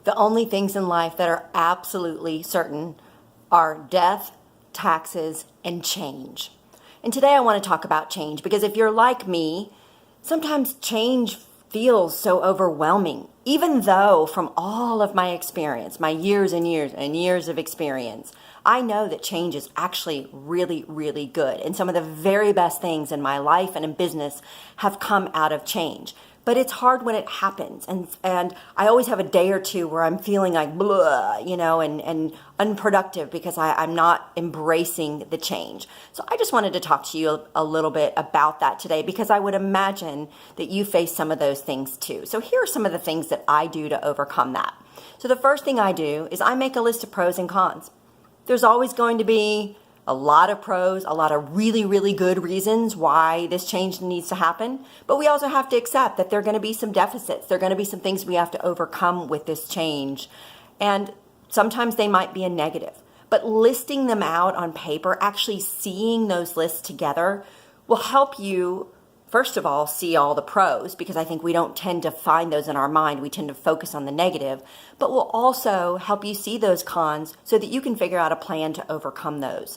The only things in life that are absolutely certain are death, taxes, and change. And today I want to talk about change because if you're like me, sometimes change feels so overwhelming, even though from all of my experience, my years and years and years of experience, I know that change is actually really, really good. And some of the very best things in my life and in business have come out of change. But it's hard when it happens. And I always have a day or two where I'm feeling like blah, and unproductive because I'm not embracing the change. So I just wanted to talk to you a little bit about that today because I would imagine that you face some of those things too. So here are some of the things that I do to overcome that. So the first thing I do is I make a list of pros and cons. There's always going to be a lot of pros, a lot of really, really good reasons why this change needs to happen. But we also have to accept that there are going to be some deficits. There are going to be some things we have to overcome with this change. And sometimes they might be a negative. But listing them out on paper, actually seeing those lists together, will help you, first of all, see all the pros, because I think we don't tend to find those in our mind. We tend to focus on the negative, but will also help you see those cons so that you can figure out a plan to overcome those.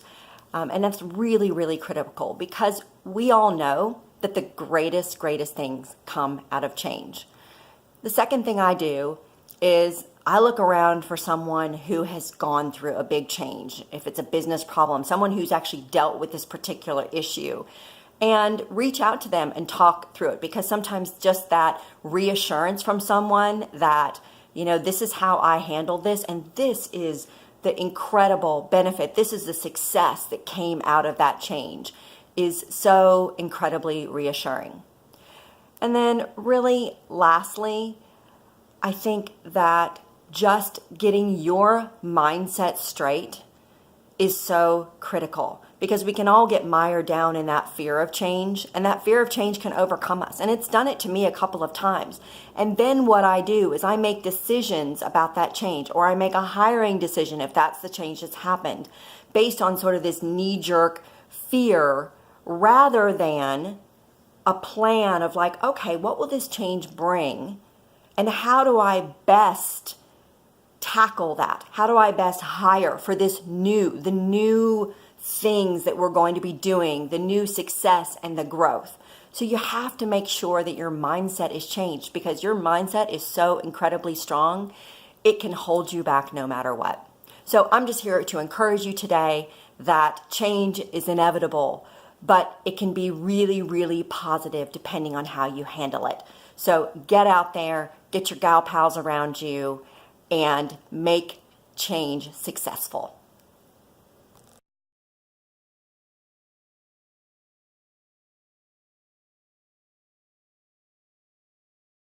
And that's really, really critical because we all know that the greatest things come out of change. The second thing I do is I look around for someone who has gone through a big change. If it's a business problem, someone who's actually dealt with this particular issue, and reach out to them and talk through it, because sometimes just that reassurance from someone that, this is how I handled this, and this is the incredible benefit, this is the success that came out of that change, is so incredibly reassuring. And then really, lastly, I think that just getting your mindset straight is so critical, because we can all get mired down in that fear of change, and that fear of change can overcome us. And it's done it to me a couple of times. And then what I do is I make decisions about that change, or I make a hiring decision if that's the change that's happened, based on sort of this knee-jerk fear, rather than a plan of like, okay, what will this change bring? And how do I best tackle that? How do I best hire for the new things that we're going to be doing, the new success and the growth? So you have to make sure that your mindset is changed, because your mindset is so incredibly strong, it can hold you back no matter what. So I'm just here to encourage you today that change is inevitable, but it can be really, really positive depending on how you handle it. So get out there, get your gal pals around you, and make change successful.